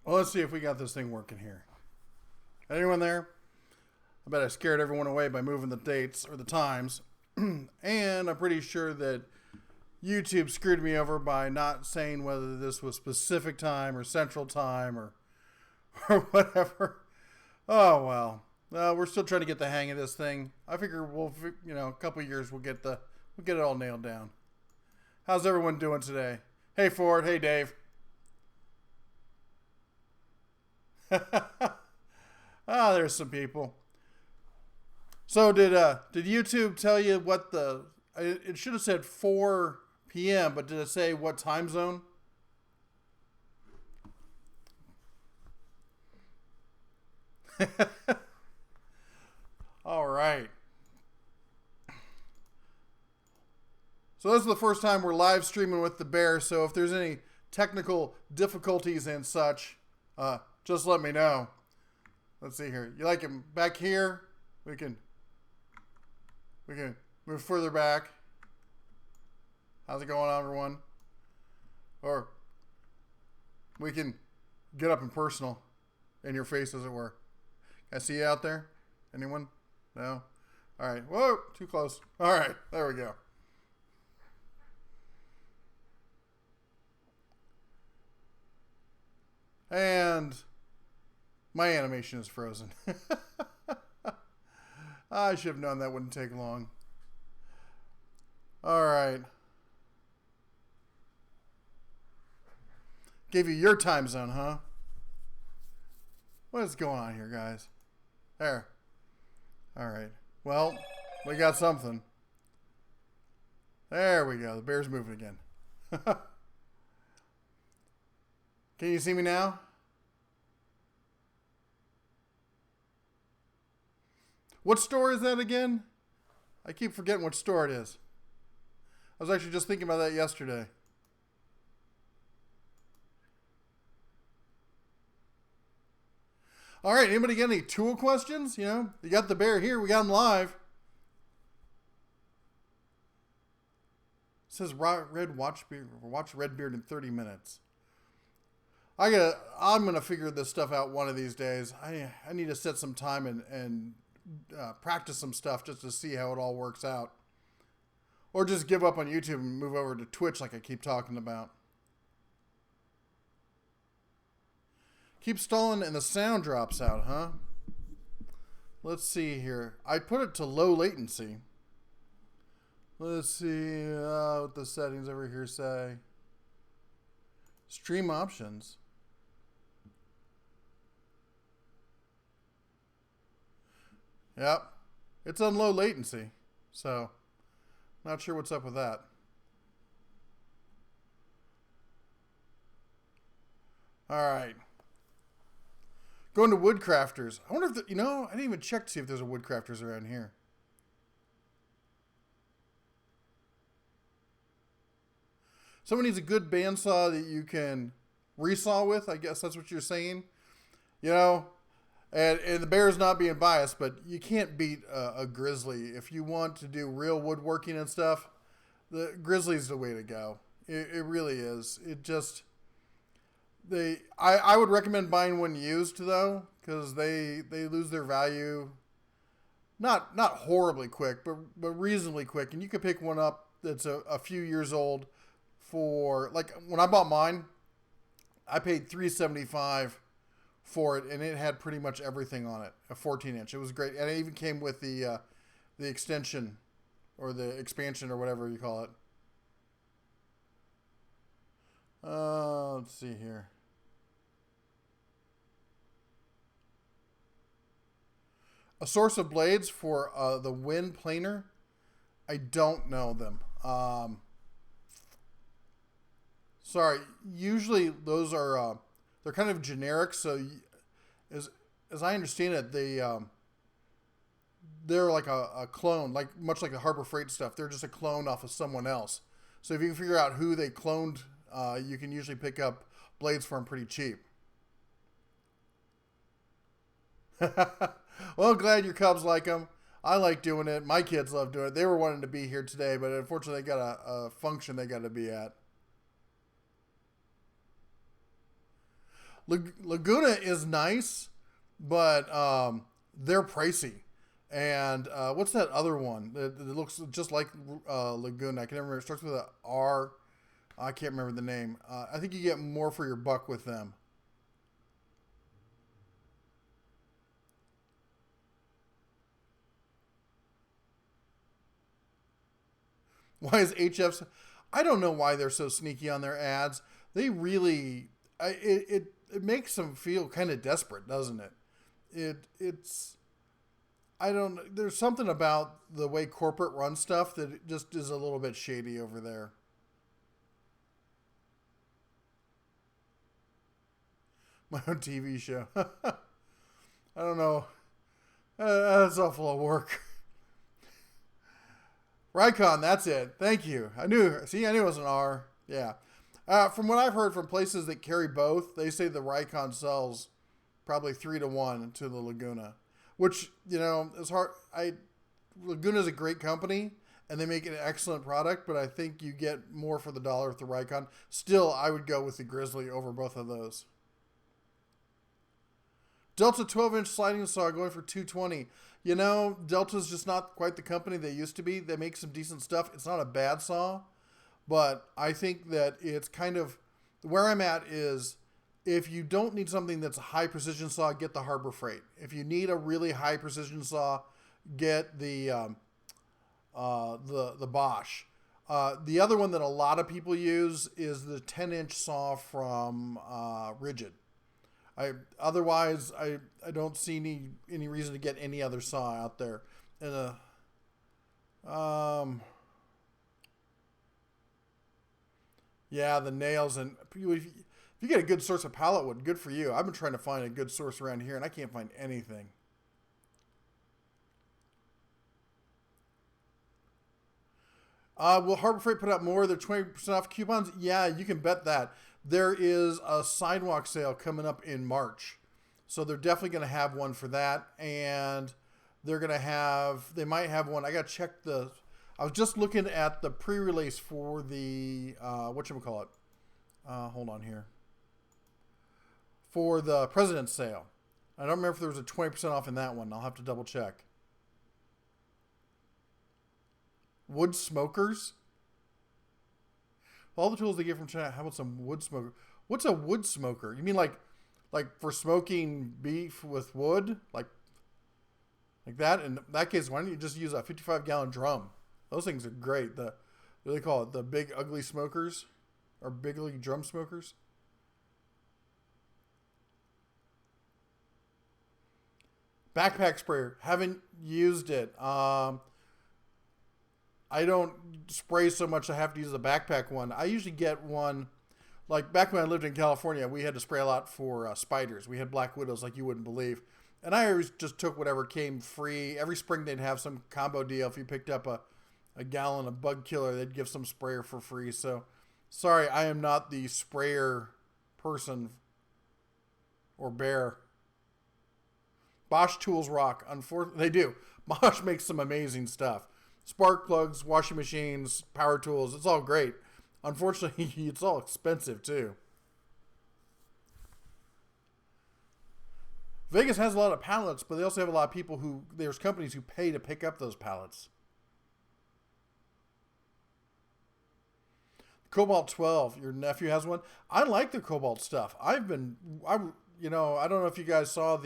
Well, let's see if we got this thing working here. Anyone there? I bet I scared everyone away by moving the dates or the times. And I'm pretty sure that YouTube screwed me over by not saying whether this was Pacific time or Central time or whatever. Oh, well. We're still trying to get the hang of this thing. I figure a couple of years we'll get it all nailed down. How's everyone doing today? Hey, Ford. Hey, Dave. There's some people. So did YouTube tell you what it should have said 4 p.m., but did it say what time zone? All right. So this is the first time we're live streaming with DaBEAR, so if there's any technical difficulties and such, just let me know. Let's see here. You like him back here? We can move further back. How's it going on, everyone? Or we can get up and personal in your face, as it were. Can I see you out there? Anyone? No? All right. Whoa, too close. All right, there we go. And my animation is frozen. I should have known that wouldn't take long. All right. Gave you your time zone, huh? What is going on here, guys? There. All right. Well, we got something. There we go. The bear's moving again. Can you see me now? What store is that again? I keep forgetting what store it is. I was actually just thinking about that yesterday. All right, anybody got any tool questions? You got DaBEAR here. We got him live. It says watch Redbeard in 30 minutes. I'm gonna figure this stuff out one of these days. I need to set some time and practice some stuff just to see how it all works out, or just give up on YouTube and move over to Twitch like I keep talking about. Keep stalling and the sound drops out, huh? Let's see here. I put it to low latency. Let's see what the settings over here say. Stream options. Yep. It's on low latency. So, not sure what's up with that. All right. Going to Woodcrafters. I wonder if, I didn't even check to see if there's a Woodcrafters around here. Someone needs a good bandsaw that you can resaw with. I guess that's what you're saying. And the bear's not being biased, but you can't beat a grizzly. If you want to do real woodworking and stuff, the grizzly's the way to go. It really is. I would recommend buying one used, though, because they lose their value not horribly quick, but reasonably quick. And you can pick one up that's a few years old for, like, when I bought mine, I paid $375 for it, and it had pretty much everything on it. A 14-inch. It was great, and it even came with the extension or the expansion or whatever you call it. Let's see here. A source of blades for the Wind planer. I don't know them. Sorry. Usually those are they're kind of generic. So as I understand it, they're like a clone, like much like the Harbor Freight stuff. They're just a clone off of someone else. So if you can figure out who they cloned, you can usually pick up blades for them pretty cheap. Well, glad your Cubs like them. I like doing it. My kids love doing it. They were wanting to be here today, but unfortunately they got a function they got to be at. Laguna is nice, but they're pricey. And what's that other one that looks just like Laguna? I can never remember. It starts with a R. I can't remember the name. I think you get more for your buck with them. Why is HF's... I don't know why they're so sneaky on their ads. They really... It makes them feel kind of desperate, doesn't it? It's... I don't... There's something about the way corporate runs stuff that it just is a little bit shady over there. My own TV show. I don't know. That's all full of work. Rycon, that's it. Thank you. I knew it was an R. Yeah. From what I've heard from places that carry both, they say the Rycon sells probably 3-1 to the Laguna, which, is hard. Laguna's a great company and they make an excellent product, but I think you get more for the dollar with the Rycon. Still, I would go with the Grizzly over both of those. Delta 12-inch sliding saw going for $220. Delta's just not quite the company they used to be. They make some decent stuff. It's not a bad saw, but I think that it's kind of... Where I'm at is, if you don't need something that's a high precision saw, get the Harbor Freight. If you need a really high precision saw, get the Bosch. The other one that a lot of people use is the 10-inch saw from Rigid. I don't see any reason to get any other saw out there. And yeah, the nails, and if you get a good source of pallet wood, good for you. I've been trying to find a good source around here and I can't find anything. Will Harbor Freight put out more of their 20% off coupons? Yeah, you can bet that. There is a sidewalk sale coming up in March. So they're definitely going to have one for that. And they might have one. I got to check I was just looking at the pre-release for the, whatchamacallit. Hold on here. For the President's Sale. I don't remember if there was a 20% off in that one. I'll have to double check. Wood smokers? All the tools they get from China. How about some wood smoker? What's a wood smoker? You mean like for smoking beef with wood? Like that? In that case, why don't you just use a 55-gallon drum? Those things are great. What do they call it? The big ugly smokers? Or big ugly drum smokers? Backpack sprayer. Haven't used it. I don't spray so much I have to use the backpack one. I usually get one, like back when I lived in California, we had to spray a lot for spiders. We had black widows like you wouldn't believe. And I always just took whatever came free. Every spring they'd have some combo deal. If you picked up a gallon of bug killer, they'd give some sprayer for free. So, sorry, I am not the sprayer person or bear. Bosch tools rock. Unfortunately, they do. Bosch makes some amazing stuff. Spark plugs, washing machines, power tools. It's all great. Unfortunately, it's all expensive too. Vegas has a lot of pallets, but they also have a lot of people there's companies who pay to pick up those pallets. Cobalt 12, your nephew has one. I like the Cobalt stuff. I don't know if you guys saw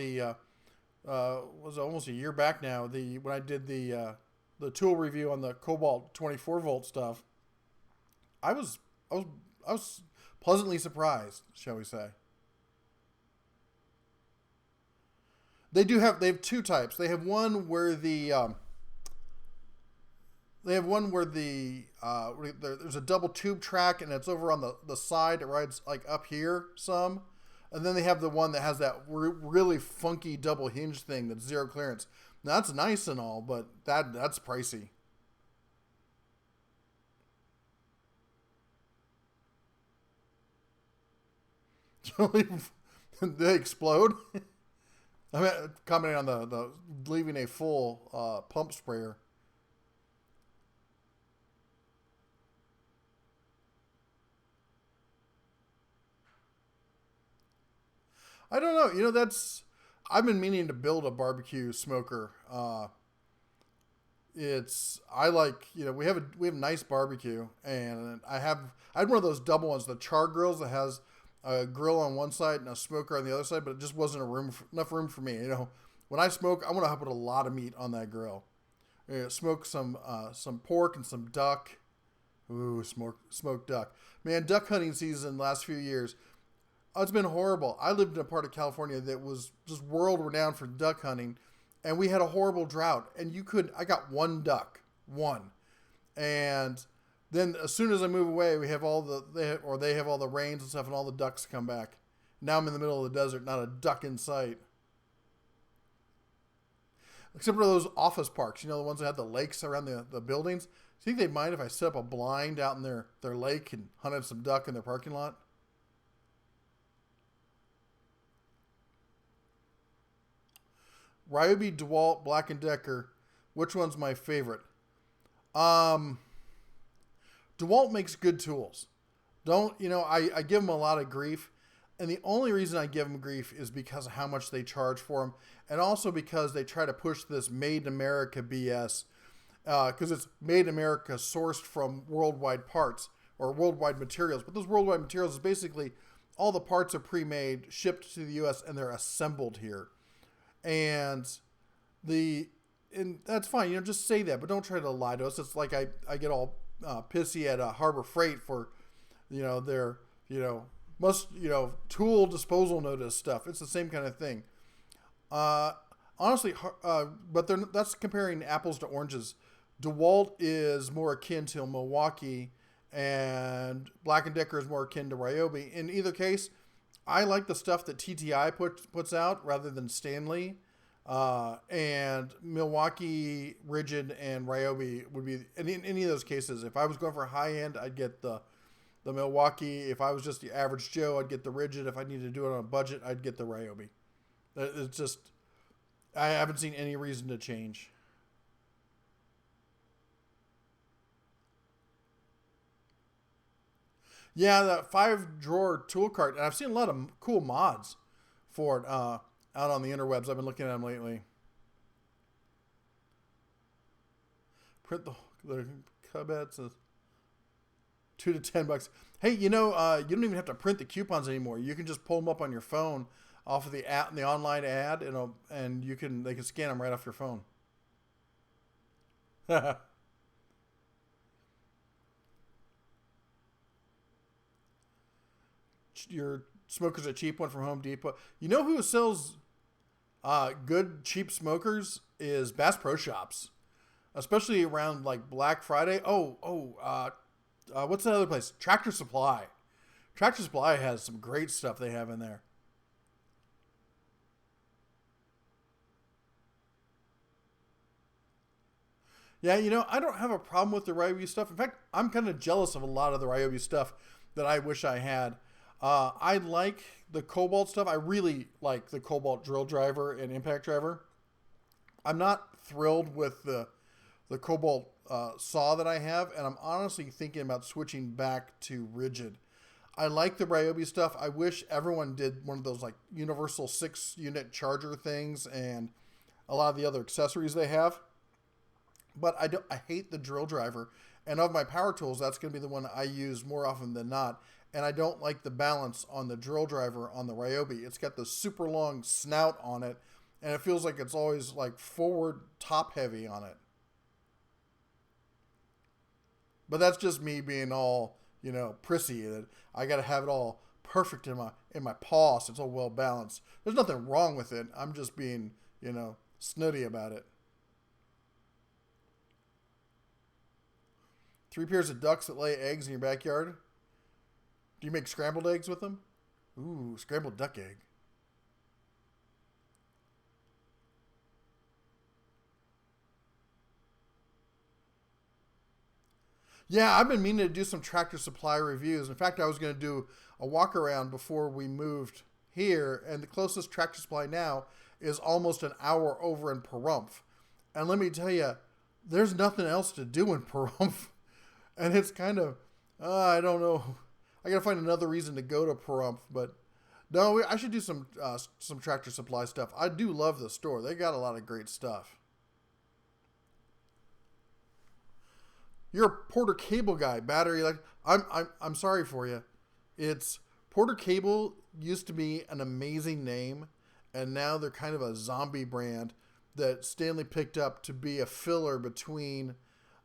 was almost a year back now, when I did the tool review on the Cobalt 24 volt stuff. I was pleasantly surprised, shall we say. They have two types. They have one where there's a double tube track and it's over on the side. It rides like up here some. And then they have the one that has that really funky double hinge thing that's zero clearance. Now, that's nice and all, but that's pricey. They explode? I mean, commenting on the leaving a full pump sprayer. I don't know. I've been meaning to build a barbecue smoker. We have a nice barbecue, and I had one of those double ones, the char grills that has a grill on one side and a smoker on the other side, but it just wasn't enough room for me. When I smoke, I want to put a lot of meat on that grill. Smoke some pork and some duck. Ooh, smoked duck. Man, duck hunting season last few years, it's been horrible. I lived in a part of California that was just world renowned for duck hunting, and we had a horrible drought. And I got one duck, one, and then as soon as I move away, they have all the rains and stuff, and all the ducks come back. Now I'm in the middle of the desert, not a duck in sight. Except for those office parks, the ones that have the lakes around the buildings. Do you think they'd mind if I set up a blind out in their lake and hunted some duck in their parking lot? Ryobi, DeWalt, Black & Decker. Which one's my favorite? DeWalt makes good tools. I give them a lot of grief. And the only reason I give them grief is because of how much they charge for them. And also because they try to push this Made in America BS. Because it's Made in America sourced from worldwide parts or worldwide materials. But those worldwide materials is basically all the parts are pre-made, shipped to the U.S., and they're assembled here. And that's fine. Just say that. But don't try to lie to us. It's like I get all pissy at Harbor Freight for, their, tool disposal notice stuff. It's the same kind of thing. Honestly, but that's comparing apples to oranges. DeWalt is more akin to Milwaukee, and Black & Decker is more akin to Ryobi. In either case, I like the stuff that TTI puts out rather than Stanley. And Milwaukee, Rigid, and Ryobi would be, in any of those cases, if I was going for high end, I'd get the Milwaukee. If I was just the average Joe, I'd get the Rigid. If I needed to do it on a budget, I'd get the Ryobi. It's just, I haven't seen any reason to change. Yeah, that 5-drawer tool cart, and I've seen a lot of cool mods for it out on the interwebs. I've been looking at them lately. Print the Cubets is $2 to $10. Hey, you don't even have to print the coupons anymore. You can just pull them up on your phone off of the app, the online ad, and they can scan them right off your phone. Your smoker's a cheap one from Home Depot. You know who sells good cheap smokers is Bass Pro Shops, especially around like Black Friday. What's that other place? Tractor Supply. Tractor Supply has some great stuff they have in there. Yeah, I don't have a problem with the Ryobi stuff. In fact, I'm kind of jealous of a lot of the Ryobi stuff that I wish I had. I like the Cobalt stuff. I really like the Cobalt drill driver and impact driver. I'm not thrilled with the Cobalt saw that I have, and I'm honestly thinking about switching back to Rigid. I like the Ryobi stuff. I wish everyone did one of those like universal 6-unit charger things and a lot of the other accessories they have. But I hate the drill driver, and of my power tools, that's going to be the one I use more often than not. And I don't like the balance on the drill driver on the Ryobi. It's got the super long snout on it, and it feels like it's always like forward top heavy on it. But that's just me being all, prissy. That I got to have it all perfect in my paw so it's all well balanced. There's nothing wrong with it. I'm just being, snooty about it. 3 pairs of ducks that lay eggs in your backyard. Do you make scrambled eggs with them? Ooh, scrambled duck egg. Yeah, I've been meaning to do some Tractor Supply reviews. In fact, I was going to do a walk around before we moved here, and the closest Tractor Supply now is almost an hour over in Pahrump. And let me tell you, there's nothing else to do in Pahrump. And it's kind of, I don't know. I got to find another reason to go to Pahrump, but No, I should do some Tractor Supply stuff. I do love the store. They got a lot of great stuff. You're a Porter Cable guy, battery like I'm sorry for you. It's Porter Cable used to be an amazing name, and now they're kind of a zombie brand that Stanley picked up to be a filler between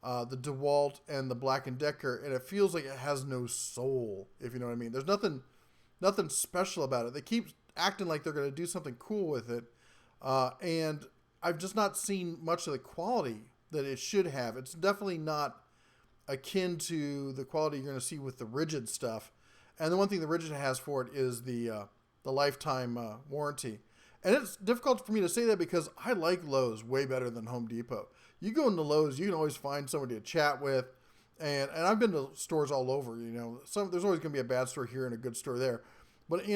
the DeWalt and the Black & Decker, and it feels like it has no soul, if you know what I mean. There's nothing special about it. They keep acting like they're going to do something cool with it, and I've just not seen much of the quality that it should have. It's definitely not akin to the quality you're going to see with the Rigid stuff. And the one thing the Rigid has for it is the lifetime warranty. And it's difficult for me to say that because I like Lowe's way better than Home Depot. You go into Lowe's, you can always find somebody to chat with. And I've been to stores all over, you know. There's always going to be a bad store here and a good store there. But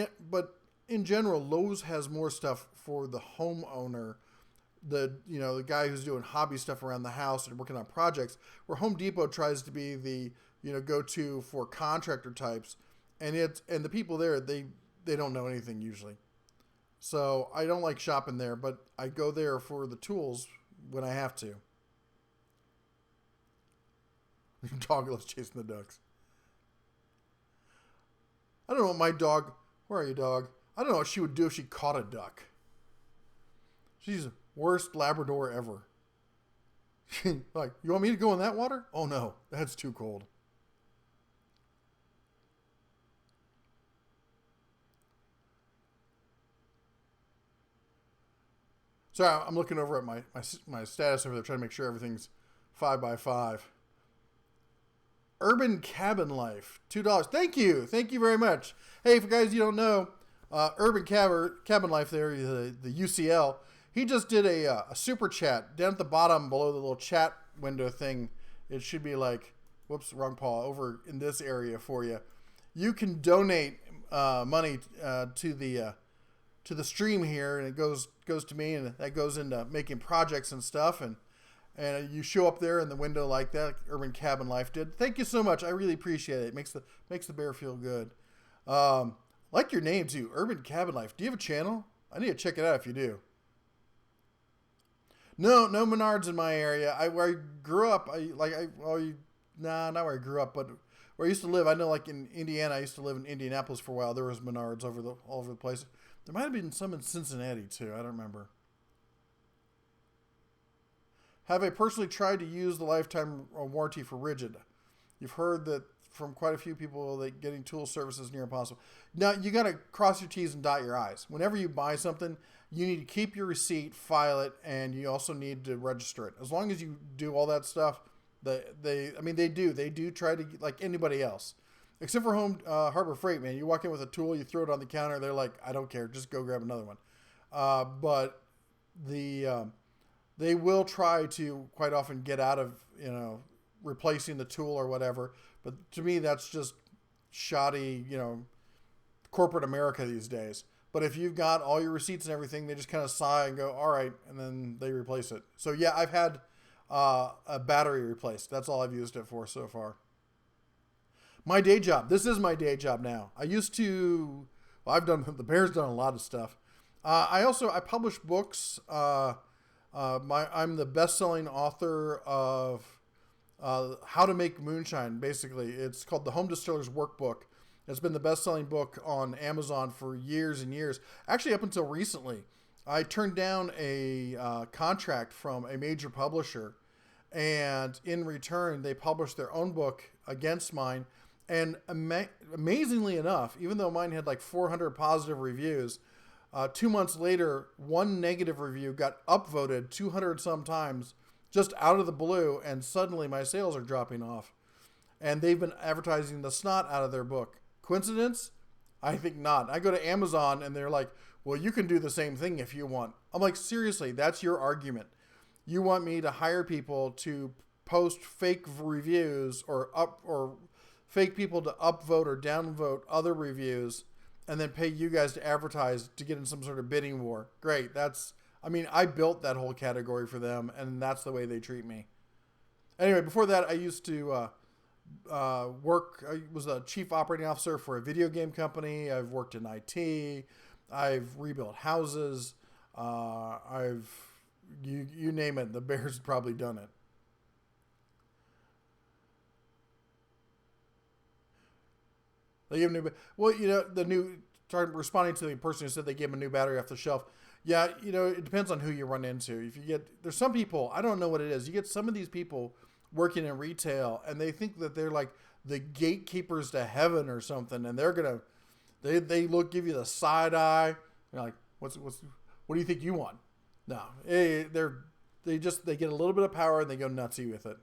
in general, Lowe's has more stuff for the homeowner, the guy who's doing hobby stuff around the house and working on projects, where Home Depot tries to be the go-to for contractor types, and the people there they don't know anything usually. So I don't like shopping there, but I go there for the tools when I have to. Dog loves chasing the ducks. I don't know what my dog. Where are you, dog? I don't know what she would do if she caught a duck. She's the worst Labrador ever. Like, you want me to go in that water? Oh no, that's too cold. Sorry, I'm looking over at my status over there, trying to make sure everything's 5x5. Urban Cabin Life, $2. Thank you very much. Hey, for guys you don't know, Urban Cabin Life there, the UCL. He just did a super chat down at the bottom below the little chat window thing. It should be like, whoops, wrong paw, over in this area for you. You can donate money to the stream here, and it goes to me, and that goes into making projects and stuff, and you show up there in the window like that, like Urban Cabin Life did. Thank you so much. I really appreciate it. It makes the bear feel good. Like your name too, Urban Cabin Life. Do you have a channel? I need to check it out if you do. No Menards in my area. Where I grew up, not where I grew up, but where I used to live. I know, like in Indiana, I used to live in Indianapolis for a while. There was Menards all over the place. There might have been some in Cincinnati too. I don't remember. Have I personally tried to use the lifetime warranty for Rigid? You've heard that from quite a few people that getting tool service is near impossible. Now, you got to cross your T's and dot your I's. Whenever you buy something, you need to keep your receipt, file it, and you also need to register it. As long as you do all that stuff, they do try to, like anybody else. Except for Harbor Freight, man. You walk in with a tool, you throw it on the counter, they're like, I don't care, just go grab another one. But they will try to quite often get out of, replacing the tool or whatever. But to me, that's just shoddy, corporate America these days. But if you've got all your receipts and everything, they just kind of sigh and go, all right, and then they replace it. So yeah, I've had a battery replaced. That's all I've used it for so far. My day job. This is my day job now. The Bear's done a lot of stuff. I publish books. I'm the best-selling author of How to Make Moonshine, basically. It's called The Home Distiller's Workbook. It's been the best-selling book on Amazon for years and years. Actually, up until recently. I turned down a contract from a major publisher, and in return, they published their own book against mine. And amazingly enough, even though mine had like 400 positive reviews, 2 months later, one negative review got upvoted 200 some times just out of the blue, and suddenly my sales are dropping off. And they've been advertising the snot out of their book. Coincidence? I think not. I go to Amazon and they're like, well, you can do the same thing if you want. I'm like, seriously, that's your argument. You want me to hire people to post fake reviews or fake people to upvote or downvote other reviews and then pay you guys to advertise to get in some sort of bidding war. Great. I built that whole category for them, and that's the way they treat me. Anyway, before that, I used to I was a chief operating officer for a video game company. I've worked in IT. I've rebuilt houses. You name it. The Bear's probably done it. They give responding to the person who said they gave him a new battery off the shelf. Yeah, it depends on who you run into. There's some people, I don't know what it is. You get some of these people working in retail and they think that they're like the gatekeepers to heaven or something. And they give you the side eye. You're like, what do you think you want? No, they get a little bit of power and they go nutsy with it.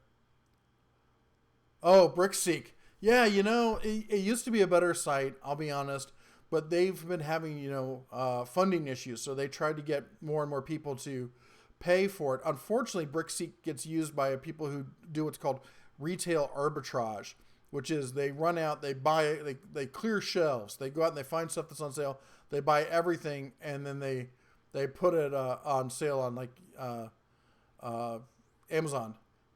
Oh, BrickSeek. Yeah, it used to be a better site, I'll be honest, but they've been having, funding issues. So they tried to get more and more people to pay for it. Unfortunately, BrickSeek gets used by people who do what's called retail arbitrage, which is they run out, they buy, they clear shelves. They go out and they find stuff that's on sale. They buy everything and then they put it on sale on Amazon.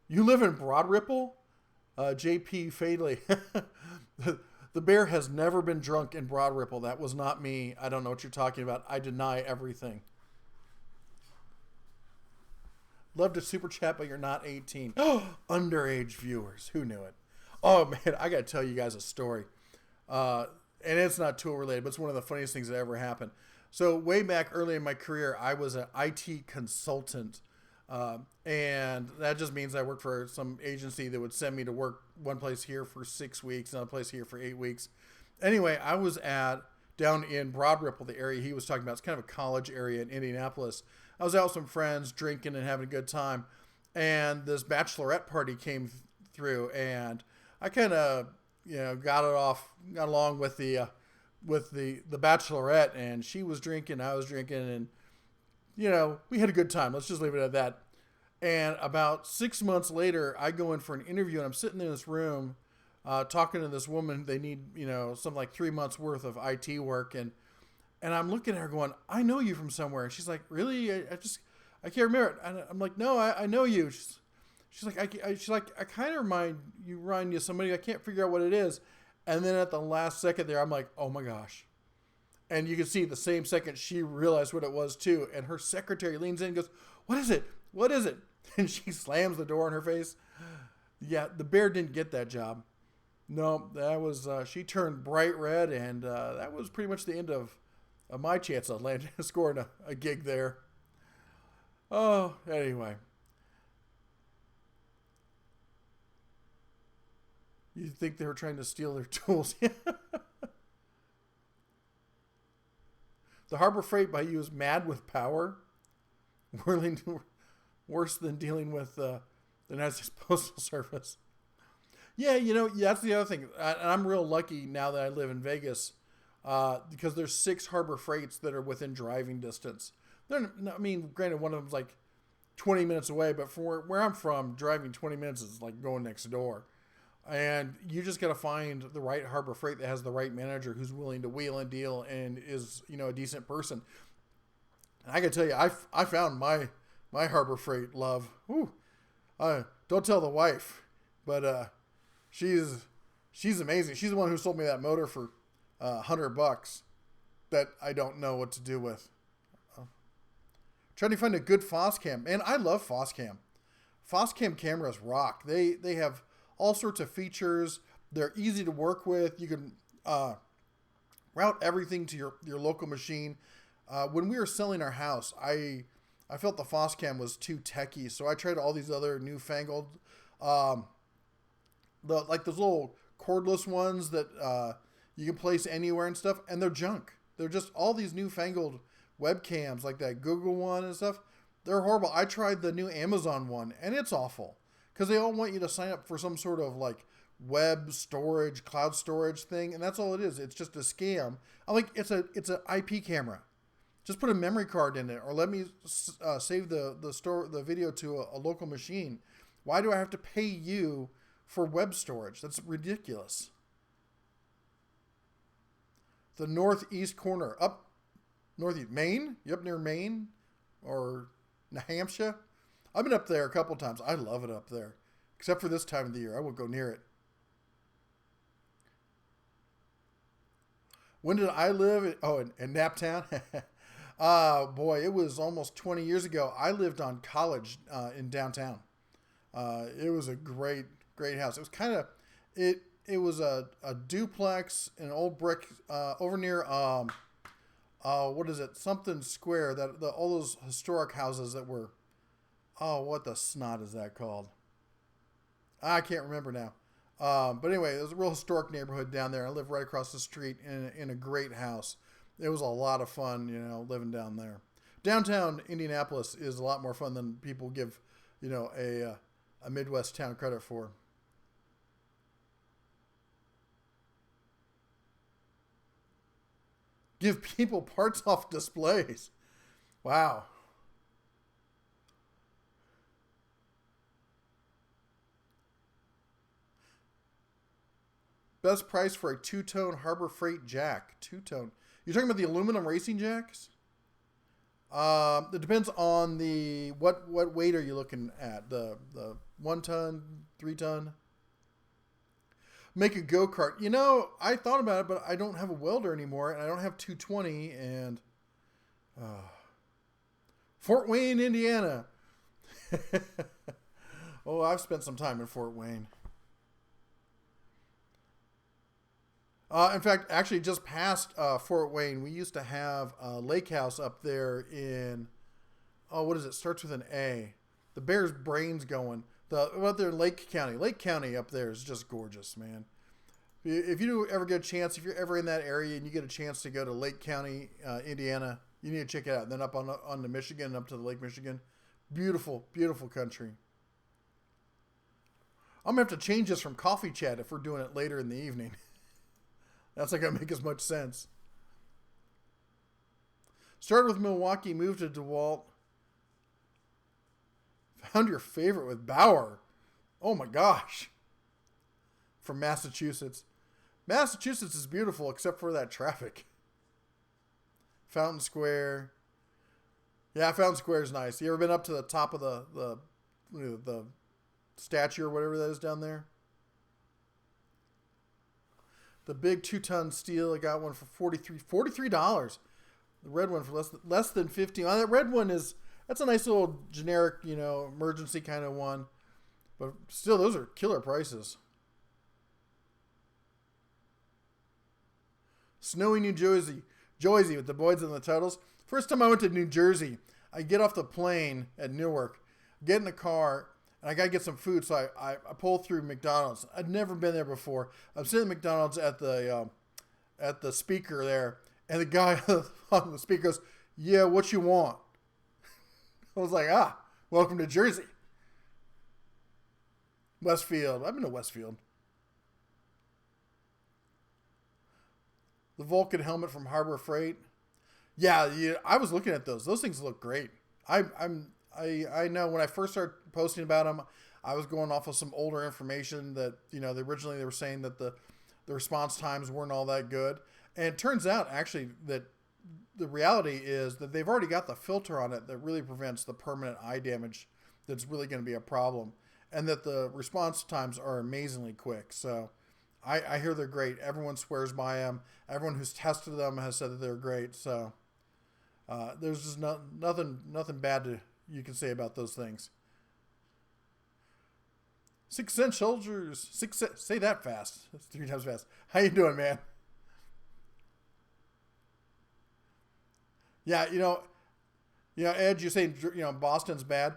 You live in Broad Ripple? JP Fadley. The Bear has never been drunk in Broad Ripple. That was not me. I don't know what you're talking about. I deny everything. Love to super chat, but you're not 18. Underage viewers. Who knew it? Oh, man, I got to tell you guys a story. And it's not tool related, but it's one of the funniest things that ever happened. So way back early in my career, I was an IT consultant. And that just means I worked for some agency that would send me to work one place here for 6 weeks, another place here for 8 weeks. Anyway, I was down in Broad Ripple, the area he was talking about. It's kind of a college area in Indianapolis. I was out with some friends drinking and having a good time. And this bachelorette party came through and I kind of, got along with the bachelorette, and she was drinking, I was drinking, and we had a good time. Let's just leave it at that. And about 6 months later, I go in for an interview, and I'm sitting in this room talking to this woman. They need, something like 3 months worth of IT work. And I'm looking at her going, I know you from somewhere. And she's like, really? I can't remember it. And I'm like, no, I know you. She's like, I kind of remind you of somebody. I can't figure out what it is. And then at the last second there, I'm like, oh my gosh. And you can see the same second she realized what it was too. And her secretary leans in and goes, what is it? What is it? And she slams the door in her face. Yeah, the Bear didn't get that job. No, that was, she turned bright red. And that was pretty much the end of my chance of scoring a gig there. Oh, anyway. You'd think they were trying to steal their tools. The Harbor Freight by you is mad with power. Worse than dealing with the United States Postal Service. Yeah, that's the other thing. I'm real lucky now that I live in Vegas because there's 6 Harbor Freights that are within driving distance. Granted, one of them's like 20 minutes away, but for where I'm from, driving 20 minutes is like going next door. And you just got to find the right Harbor Freight that has the right manager who's willing to wheel and deal and is, a decent person. And I can tell you, I found my Harbor Freight love. Ooh, don't tell the wife, but she's amazing. She's the one who sold me that motor for $100 that I don't know what to do with. Trying to find a good Foscam. Man, I love Foscam. Foscam cameras rock. They have all sorts of features. They're easy to work with. You can route everything to your local machine. When we were selling our house, I felt the Foscam was too techy, so I tried all these other newfangled, those little cordless ones that you can place anywhere and stuff, and they're junk. They're just all these newfangled webcams, like that Google one and stuff. They're horrible. I tried the new Amazon one, and it's awful. Because they all want you to sign up for some sort of like web storage, cloud storage thing, and that's all it is. It's just a scam. I'm like, it's an IP camera. Just put a memory card in it, or let me save the video to a local machine. Why do I have to pay you for web storage? That's ridiculous. The northeast corner, up northeast, Maine. You up near Maine or New Hampshire? I've been up there a couple times. I love it up there. Except for this time of the year. I won't go near it. When did I live? In Naptown? Boy, it was almost 20 years ago. I lived on College in downtown. It was a great, great house. It was kind of, it was a duplex, an old brick, over near, what is it? Something Square, all those historic houses that were, what the snot is that called? I can't remember now. But anyway, it was a real historic neighborhood down there. I lived right across the street in a great house. It was a lot of fun, living down there. Downtown Indianapolis is a lot more fun than people give, a Midwest town credit for. Give people parts off displays. Wow. Best price for a two-tone Harbor Freight jack. Two-tone. You're talking about the aluminum racing jacks? It depends on the what weight are you looking at? The 1 ton, 3 ton. Make a go-kart. I thought about it, but I don't have a welder anymore, and I don't have 220. And Fort Wayne, Indiana. Oh, I've spent some time in Fort Wayne. In fact, actually, just past Fort Wayne, we used to have a lake house up there in, what is it? Starts with an A. The bear's brain's going. Up there in Lake County. Lake County up there is just gorgeous, man. If you do ever get a chance, if you're ever in that area and you get a chance to go to Lake County, Indiana, you need to check it out. And then up on the Michigan, up to the Lake Michigan. Beautiful, beautiful country. I'm going to have to change this from coffee chat if we're doing it later in the evening. That's not going to make as much sense. Started with Milwaukee, moved to DeWalt. Found your favorite with Bauer. Oh my gosh. From Massachusetts. Massachusetts is beautiful except for that traffic. Fountain Square. Yeah, Fountain Square is nice. You ever been up to the top of the statue or whatever that is down there? The big 2-ton steel, I got one for $43. The red one for less than $50. That red one that's a nice little generic, emergency kind of one. But still, those are killer prices. Snowy New Jersey with the Boyds and the Tuttles. First time I went to New Jersey, I get off the plane at Newark, get in the car, and I got to get some food, so I pull through McDonald's. I'd never been there before. I'm sitting at McDonald's at the speaker there, and the guy on the speaker goes, "Yeah, what you want?" I was like, welcome to Jersey. Westfield. I've been to Westfield. The Vulcan helmet from Harbor Freight. Yeah, I was looking at those. Those things look great. I know when I first started posting about them, I was going off of some older information that, originally they were saying that the response times weren't all that good. And it turns out actually that the reality is that they've already got the filter on it that really prevents the permanent eye damage that's really going to be a problem. And that the response times are amazingly quick. So I hear they're great. Everyone swears by them. Everyone who's tested them has said that they're great. So there's just nothing bad you can say about those things. 6 cent soldiers. Say that fast. That's 3 times fast. How you doing, man? Yeah, Ed, you're saying, Boston's bad.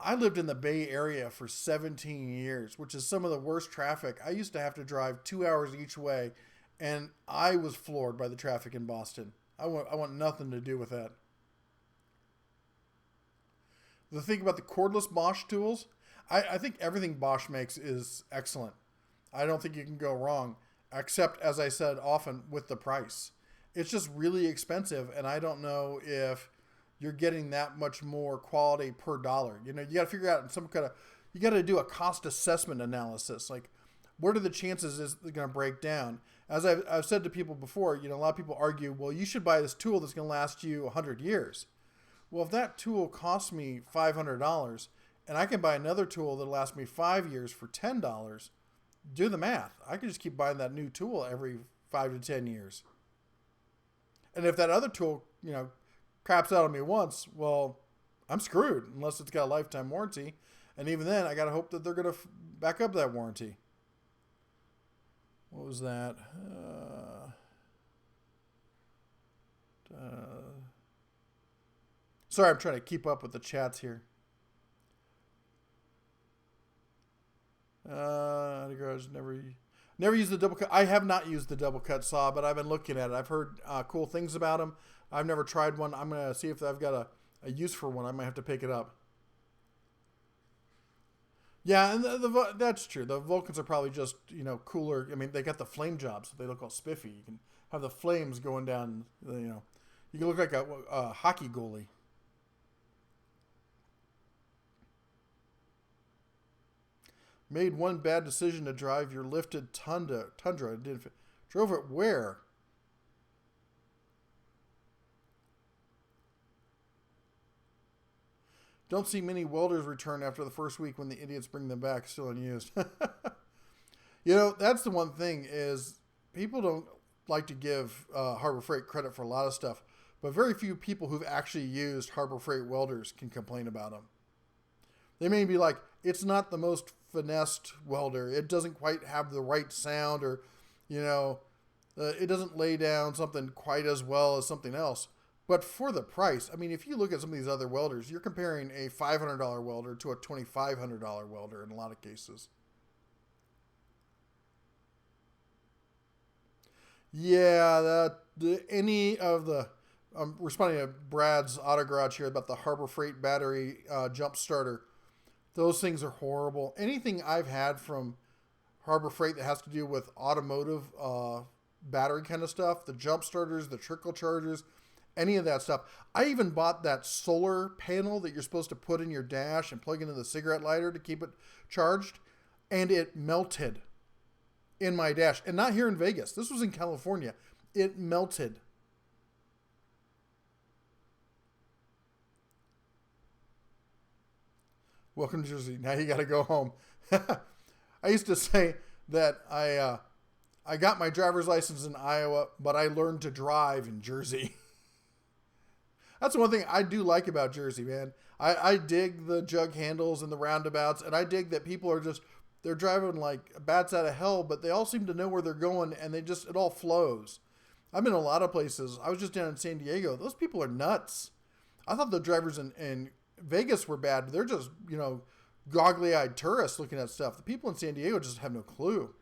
I lived in the Bay Area for 17 years, which is some of the worst traffic. I used to have to drive 2 hours each way, and I was floored by the traffic in Boston. I want nothing to do with that. The thing about the cordless Bosch tools, I think everything Bosch makes is excellent. I don't think you can go wrong, except, as I said often, with the price. It's just really expensive, and I don't know if you're getting that much more quality per dollar. You got to figure out you got to do a cost assessment analysis. Like, what are the chances it's going to break down? As I've said to people before, a lot of people argue, well, you should buy this tool that's going to last you 100 years. Well, if that tool costs me $500 and I can buy another tool that'll last me 5 years for $10, do the math. I could just keep buying that new tool every 5 to 10 years. And if that other tool, craps out on me once, well, I'm screwed unless it's got a lifetime warranty. And even then, I got to hope that they're going to back up that warranty. What was that? Sorry, I'm trying to keep up with the chats here. The garage never used the double cut. I have not used the double cut saw, but I've been looking at it. I've heard cool things about them. I've never tried one. I'm gonna see if I've got a use for one. I might have to pick it up. Yeah, and that's true. The Vulcans are probably just cooler. I mean, they got the flame jobs, so they look all spiffy. You can have the flames going down. You can look like a hockey goalie. Made one bad decision to drive your lifted Tundra. Drove it where? Don't see many welders return after the first week when the idiots bring them back still unused. That's the one thing is people don't like to give Harbor Freight credit for a lot of stuff, but very few people who've actually used Harbor Freight welders can complain about them. They may be like, it's not the most finessed welder. It doesn't quite have the right sound, or, it doesn't lay down something quite as well as something else. But for the price, I mean, if you look at some of these other welders, you're comparing a $500 welder to a $2,500 welder in a lot of cases. Yeah, I'm responding to Brad's Auto Garage here about the Harbor Freight battery jump starter. Those things are horrible. Anything I've had from Harbor Freight that has to do with automotive battery kind of stuff, the jump starters, the trickle chargers, any of that stuff. I even bought that solar panel that you're supposed to put in your dash and plug into the cigarette lighter to keep it charged, and it melted in my dash. And not here in Vegas. This was in California. It melted. Welcome to Jersey. Now you got to go home. I used to say that I got my driver's license in Iowa, but I learned to drive in Jersey. That's one thing I do like about Jersey, man. I dig the jug handles and the roundabouts, and I dig that people are they're driving like bats out of hell, but they all seem to know where they're going, and it all flows. I've been in a lot of places. I was just down in San Diego. Those people are nuts. I thought the drivers in Vegas were bad. They're just, goggly-eyed tourists looking at stuff. The people in San Diego just have no clue.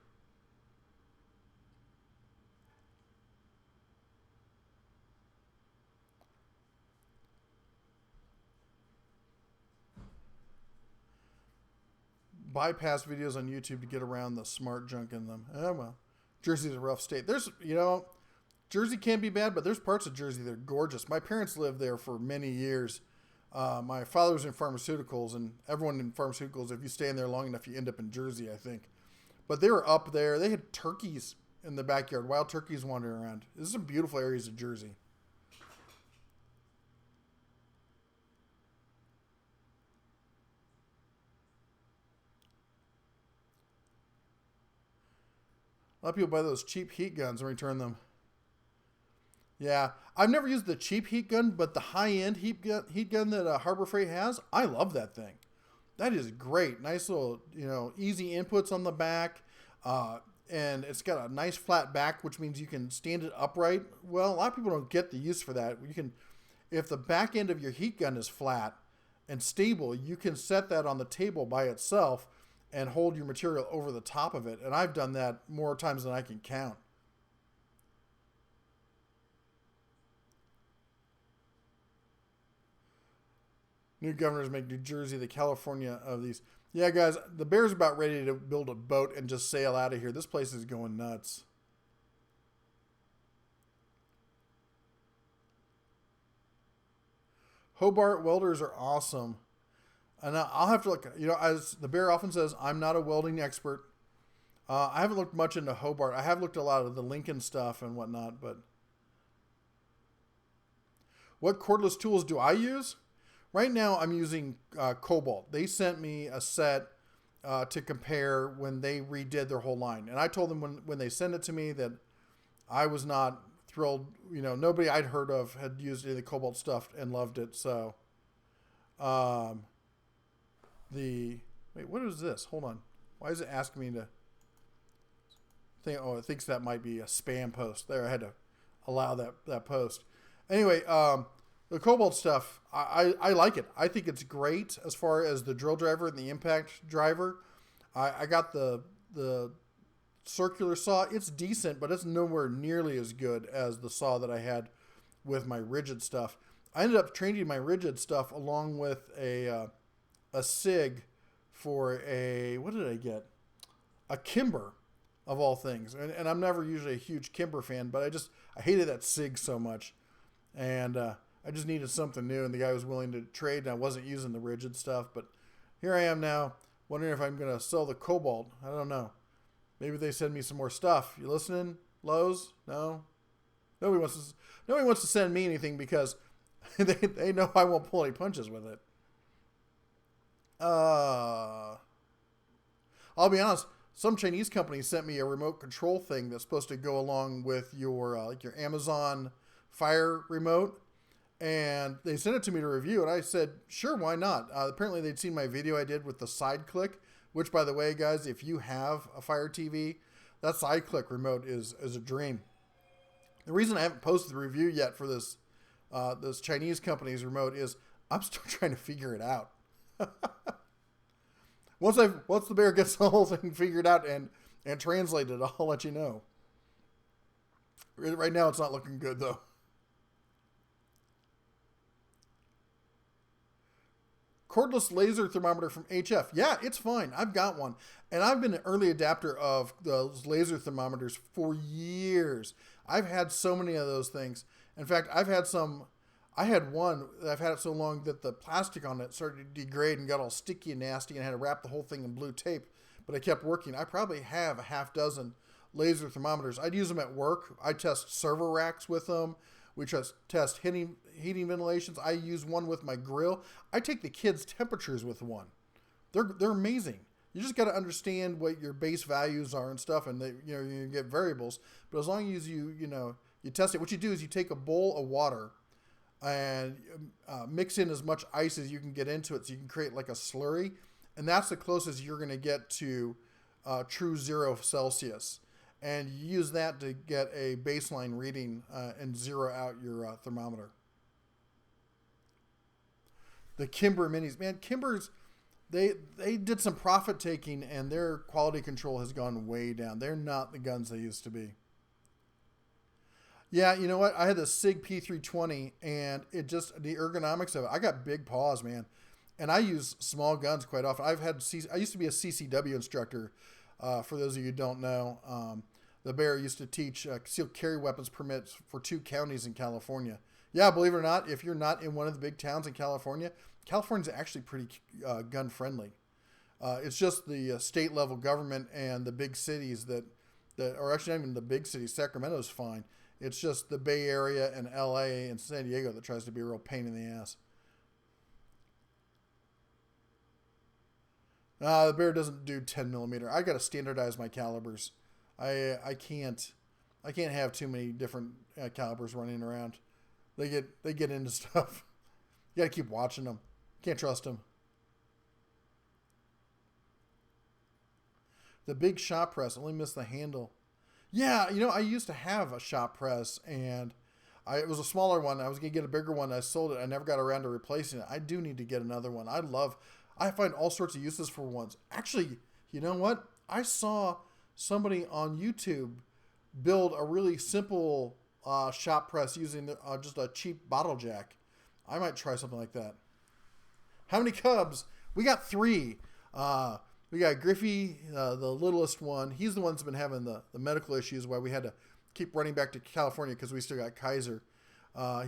Bypass videos on YouTube to get around the smart junk in them. Oh, well. Jersey's a rough state. Jersey can be bad, but there's parts of Jersey that are gorgeous. My parents lived there for many years. My father was in pharmaceuticals, and everyone in pharmaceuticals, if you stay in there long enough, you end up in Jersey, I think. But they were up there. They had turkeys in the backyard, wild turkeys wandering around. There's some beautiful areas of Jersey. A lot of people buy those cheap heat guns and return them. Yeah, I've never used the cheap heat gun, but the high-end heat gun that Harbor Freight has, I love that thing. That is great. Nice little, easy inputs on the back. And it's got a nice flat back, which means you can stand it upright. Well, a lot of people don't get the use for that. If the back end of your heat gun is flat and stable, you can set that on the table by itself and hold your material over the top of it. And I've done that more times than I can count. New governors make New Jersey the California of these. Yeah, guys, the Bear's about ready to build a boat and just sail out of here. This place is going nuts. Hobart welders are awesome. And I'll have to look, as the Bear often says, I'm not a welding expert. I haven't looked much into Hobart. I have looked a lot of the Lincoln stuff and whatnot, but what cordless tools do I use? Right now, I'm using Cobalt. They sent me a set to compare when they redid their whole line. And I told them when they sent it to me that I was not thrilled. Nobody I'd heard of had used any of the Cobalt stuff and loved it. So, wait, what is this? Hold on. Why is it asking me to think? Oh, it thinks that might be a spam post. There, I had to allow that post. Anyway, the Cobalt stuff, I like it. I think it's great as far as the drill driver and the impact driver. I got the circular saw. It's decent, but it's nowhere nearly as good as the saw that I had with my rigid stuff. I ended up trading my rigid stuff along with a SIG for what did I get? A Kimber, of all things. And I'm never usually a huge Kimber fan, but I hated that SIG so much. And I just needed something new, and the guy was willing to trade, and I wasn't using the rigid stuff. But here I am now, wondering if I'm going to sell the Cobalt. I don't know. Maybe they send me some more stuff. You listening, Lowe's? No? Nobody wants to send me anything because they know I won't pull any punches with it. I'll be honest. Some Chinese company sent me a remote control thing that's supposed to go along with your your Amazon Fire remote, and they sent it to me to review, and I said, sure, why not? Apparently, they'd seen my video I did with the side click, which, by the way, guys, if you have a Fire TV, that side click remote is a dream. The reason I haven't posted the review yet for this Chinese company's remote is I'm still trying to figure it out. Once the bear gets the whole thing figured out and translated, I'll let you know. Right now, it's not looking good, though. Cordless laser thermometer from HF. Yeah, it's fine. I've got one. And I've been an early adapter of those laser thermometers for years. I've had so many of those things. In fact, I had one that I've had it so long that the plastic on it started to degrade and got all sticky and nasty, and I had to wrap the whole thing in blue tape. But I kept working. I probably have a half dozen laser thermometers. I'd use them at work. I test server racks with them. We just test heating ventilations. I use one with my grill. I take the kids' temperatures with one. They're amazing. You just got to understand what your base values are and stuff, and you get variables. But as long as you test it, what you do is you take a bowl of water and mix in as much ice as you can get into it, so you can create like a slurry, and that's the closest you're going to get to true 0 Celsius. And you use that to get a baseline reading and zero out your thermometer. The Kimber Minis. Man, Kimber's, they did some profit taking, and their quality control has gone way down. They're not the guns they used to be. Yeah, you know what? I had the SIG P320, and the ergonomics of it, I got big paws, man. And I use small guns quite often. I used to be a CCW instructor. For those of you who don't know, DaBEAR used to teach concealed carry weapons permits for 2 counties in California. Yeah, believe it or not, if you're not in one of the big towns in California, California's actually pretty gun friendly. It's just the state level government and the big cities that or actually not even the big cities. Sacramento's fine. It's just the Bay Area and LA and San Diego that tries to be a real pain in the ass. The DaBEAR doesn't do 10 millimeter. I got to standardize my calibers. I can't have too many different calibers running around. They get into stuff. You got to keep watching them. Can't trust them. The big shop press. Only missed the handle. Yeah, I used to have a shop press, and it was a smaller one. I was going to get a bigger one. I sold it. I never got around to replacing it. I do need to get another one. I find all sorts of uses for ones. Actually, you know what? I saw somebody on YouTube build a really simple shop press using just a cheap bottle jack. I might try something like that. How many cubs? We got 3. We got Griffey, the littlest one. He's the one that's been having the medical issues why we had to keep running back to California because we still got Kaiser.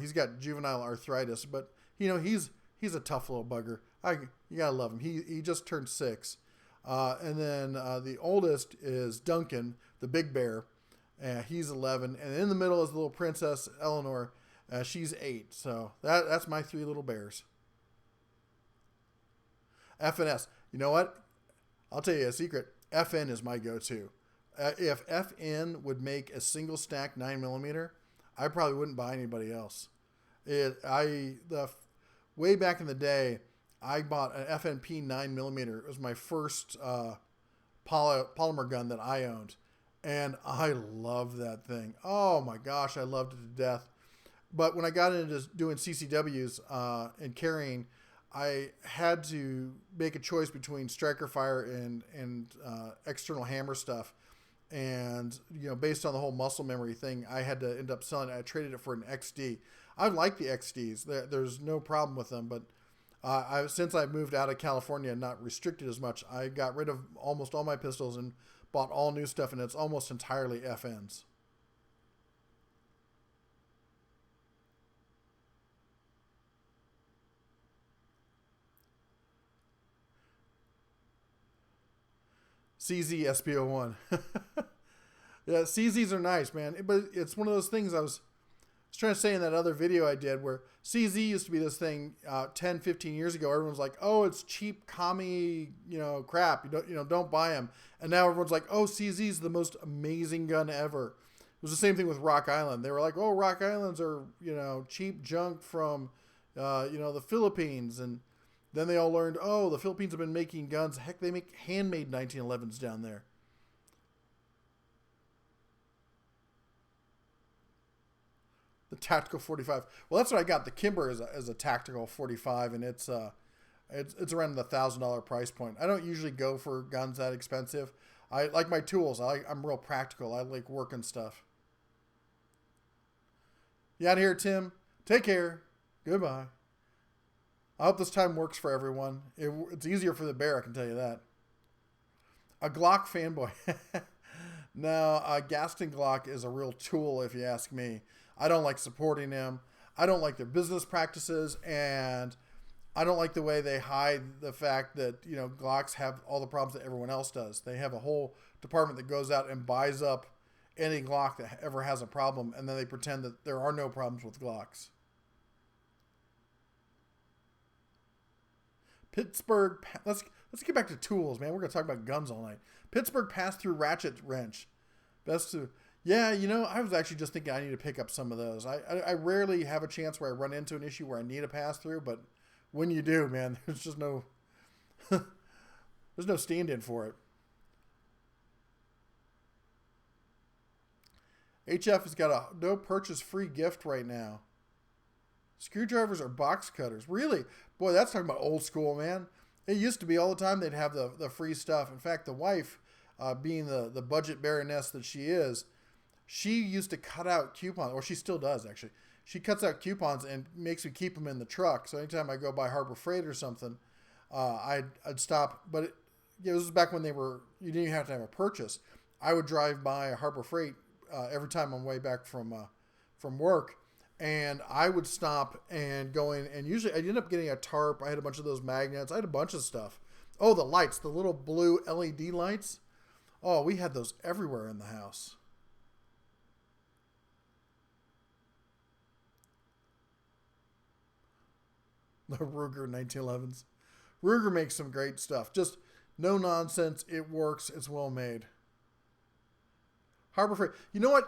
He's got juvenile arthritis, but he's a tough little bugger. You gotta love him. He just turned 6. And then the oldest is Duncan, the big bear. He's 11. And in the middle is the little princess, Eleanor. She's 8. So that's my 3 little bears. FNS. You know what? I'll tell you a secret. FN is my go-to. If FN would make a single stack 9mm, I probably wouldn't buy anybody else. Way back in the day, I bought an FNP 9mm. It was my first polymer gun that I owned, and I loved that thing. Oh my gosh, I loved it to death. But when I got into doing CCWs and carrying, I had to make a choice between striker fire and external hammer stuff. And, based on the whole muscle memory thing, I had to end up selling it. I traded it for an XD. I like the XDs. There's no problem with them. But since I moved out of California and not restricted as much, I got rid of almost all my pistols and bought all new stuff. And it's almost entirely FNs. CZ SPO1. Yeah, CZs are nice, man. But it's one of those things I was trying to say in that other video I did where CZ used to be this thing 10, 15 years ago. Everyone's like, oh, it's cheap commie, crap. Don't buy them. And now everyone's like, oh, CZ is the most amazing gun ever. It was the same thing with Rock Island. They were like, oh, Rock Islands are, cheap junk from, the Philippines. And then they all learned, oh, the Philippines have been making guns. Heck, they make handmade 1911s down there. The tactical 45. Well, that's what I got. The Kimber is a tactical 45, and it's around the $1,000 price point. I don't usually go for guns that expensive. I like my tools. I'm real practical. I like working stuff. You out here, Tim? Take care. Goodbye. I hope this time works for everyone. It's easier for the bear, I can tell you that. A Glock fanboy. No, Gaston Glock is a real tool, if you ask me. I don't like supporting them. I don't like their business practices, and I don't like the way they hide the fact that, Glocks have all the problems that everyone else does. They have a whole department that goes out and buys up any Glock that ever has a problem, and then they pretend that there are no problems with Glocks. Pittsburgh, let's get back to tools, man. We're going to talk about guns all night. Pittsburgh pass-through ratchet wrench. Yeah, I was actually just thinking I need to pick up some of those. I rarely have a chance where I run into an issue where I need a pass-through, but when you do, man, there's just no there's no stand-in for it. HF has got a no purchase free gift right now. Screwdrivers or box cutters. Really? Boy, that's talking about old school, man. It used to be all the time they'd have the free stuff. In fact, the wife, being the budget baroness that she is, she used to cut out coupons, or she still does, actually. She cuts out coupons and makes me keep them in the truck. So anytime I go by Harbor Freight or something, I'd stop. But this was back when you didn't even have to have a purchase. I would drive by Harbor Freight every time on the way back from work. And I would stop and go in, and usually I'd end up getting a tarp. I had a bunch of those magnets. I had a bunch of stuff. Oh, the lights, the little blue LED lights. Oh, we had those everywhere in the house. The Ruger 1911s. Ruger makes some great stuff. Just no nonsense. It works. It's well made. Harbor Freight. You know what?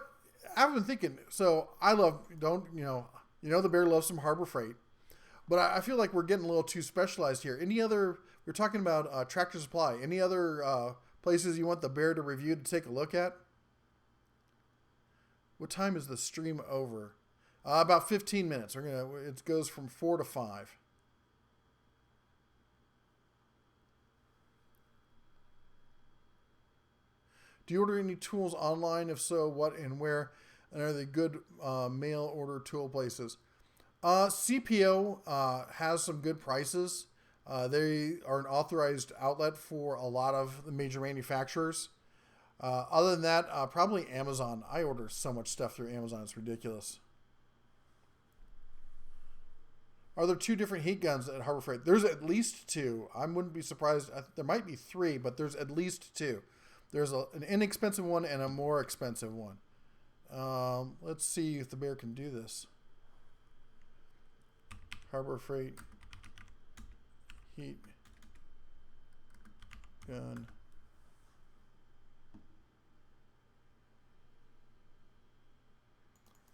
I've been thinking, so I love, the bear loves some Harbor Freight, but I feel like we're getting a little too specialized here. We're talking about Tractor Supply. Any other places you want the bear to review to take a look at? What time is the stream over? About 15 minutes. It goes from 4 to 5. Do you order any tools online? If so, what and where? And are they good mail order tool places? CPO has some good prices. They are an authorized outlet for a lot of the major manufacturers. Other than that, probably Amazon. I order so much stuff through Amazon. It's ridiculous. Are there 2 different heat guns at Harbor Freight? There's at least 2. I wouldn't be surprised. There might be 3, but there's at least 2. There's an inexpensive one and a more expensive one. Let's see if the bear can do this. Harbor Freight heat gun.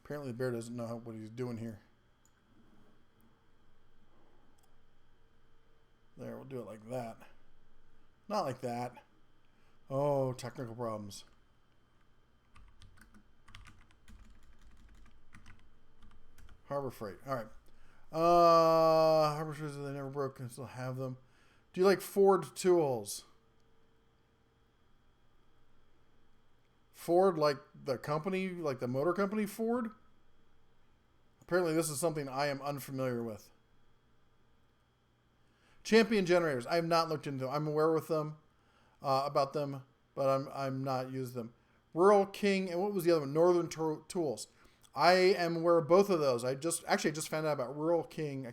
Apparently the bear doesn't know what he's doing here. There, we'll do it like that. Not like that. Oh, technical problems. Harbor Freight. All right. Harbor Freight, they never broke and still have them. Do you like Ford tools? Ford, like the company, like the motor company Ford? Apparently this is something I am unfamiliar with. Champion generators. I have not looked into them. I'm aware with them, about them, but I'm not used them. Rural King, and what was the other one? Northern Tools. I am aware of both of those. I just found out about Rural King.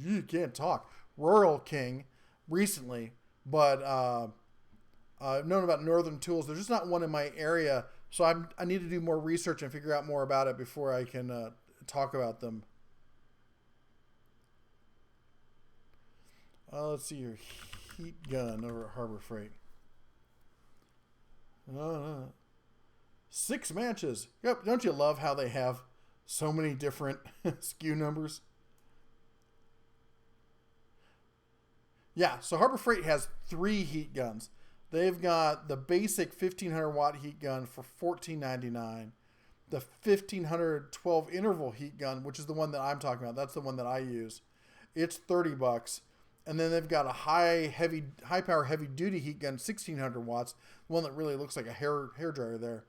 You can't talk. Rural King recently, but I've known about Northern Tools. There's just not one in my area, so I need to do more research and figure out more about it before I can talk about them. Let's see your heat gun over at Harbor Freight. 6 matches. Yep. Don't you love how they have so many different SKU numbers? Yeah. So Harbor Freight has 3 heat guns. They've got the basic 1500 watt heat gun for $14.99. The 1500 12 interval heat gun, which is the one that I'm talking about. That's the one that I use. It's $30. And then they've got a high power heavy duty heat gun, 1600 watts, one that really looks like a hair dryer there.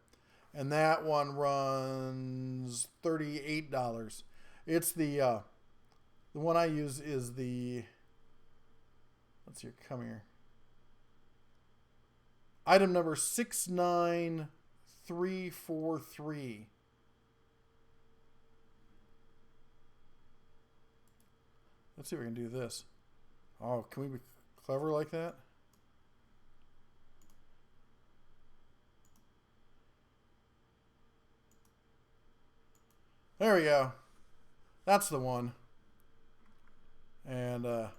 And that one runs $38. It's the one I use is the, let's see, come here. Item number 69343. Let's see if we can do this. Oh, can we be clever like that? There we go. That's the one. And, oh,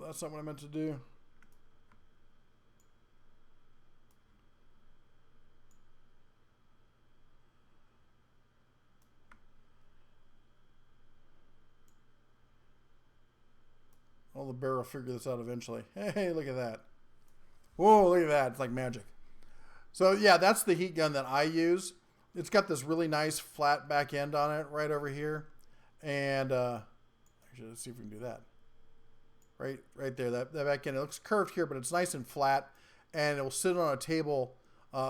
that's not what I meant to do. Well, the bear will figure this out eventually. Hey, look at that. Whoa, look at that. It's like magic. So, yeah, that's the heat gun that I use. It's got this really nice flat back end on it right over here. And, actually, let's see if we can do that. Right there. That back end, it looks curved here, but it's nice and flat. And it will sit on a table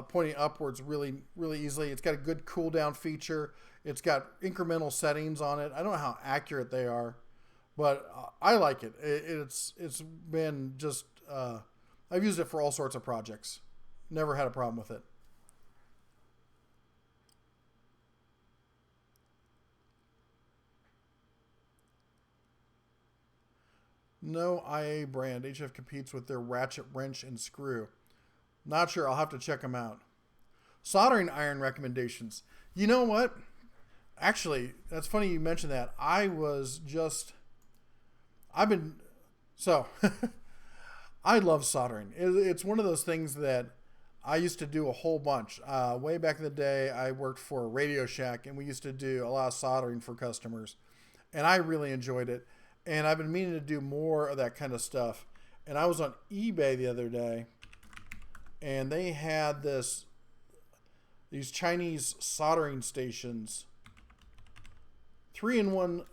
pointing upwards really, really easily. It's got a good cool down feature. It's got incremental settings on it. I don't know how accurate they are. But I like it. It's been just, I've used it for all sorts of projects. Never had a problem with it. No IA brand. HF competes with their ratchet wrench and screw. Not sure. I'll have to check them out. Soldering iron recommendations. You know what? Actually, that's funny you mentioned that. I love soldering. It's one of those things that I used to do a whole bunch. Way back in the day, I worked for RadioShack, and we used to do a lot of soldering for customers. And I really enjoyed it. And I've been meaning to do more of that kind of stuff. And I was on eBay the other day, and they had these Chinese soldering stations. 3-in-1.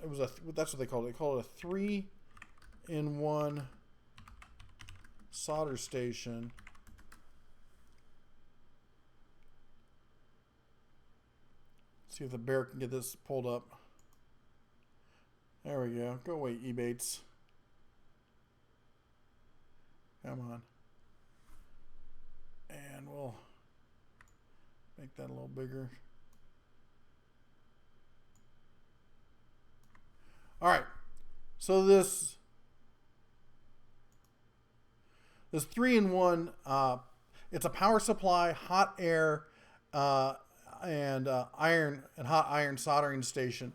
That's what they called it. They called it a 3-in-1 solder station. Let's see if the bear can get this pulled up. There we go. Go away, Ebates. Come on. And we'll make that a little bigger. All right. So this 3-in-1, it's a power supply, hot air, and iron and hot iron soldering station.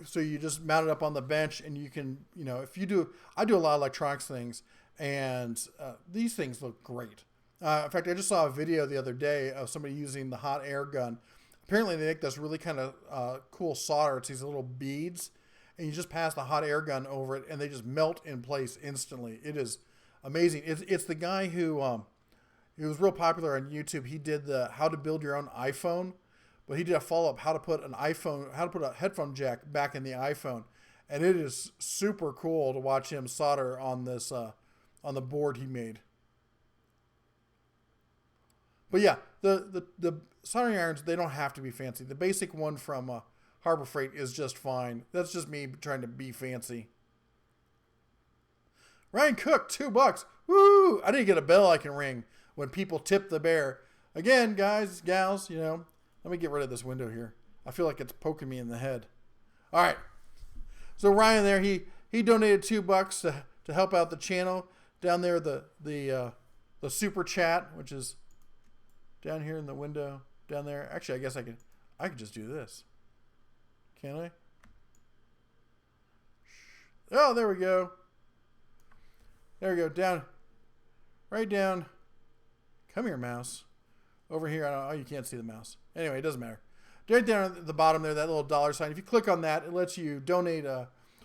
So you just mount it up on the bench, and you can, I do a lot of electronics things, and these things look great. In fact, I just saw a video the other day of somebody using the hot air gun. Apparently they make this really kind of cool solder. It's these little beads, and you just pass the hot air gun over it, and they just melt in place instantly. It is amazing. It's the guy who he was real popular on YouTube. He did the how to build your own iPhone, but he did a follow-up how to put a headphone jack back in the iPhone, and it is super cool to watch him solder on this on the board he made. But yeah, the soldering irons, they don't have to be fancy. The basic one from Harbor Freight is just fine. That's just me trying to be fancy. Ryan Cook, $2. Woo! I didn't get a bell I can ring when people tip the bear. Again, guys, gals, you know, let me get rid of this window here. I feel like it's poking me in the head. All right. So Ryan there, he donated $2 to help out the channel. Down there, the super chat, which is down here in the window, down there. Actually, I guess I could just do this. Can I? Oh, there we go. There we go. Down. Right down. Come here, mouse. Over here. Oh, you can't see the mouse. Anyway, it doesn't matter. Right down at the bottom there, that little dollar sign. If you click on that, it lets you donate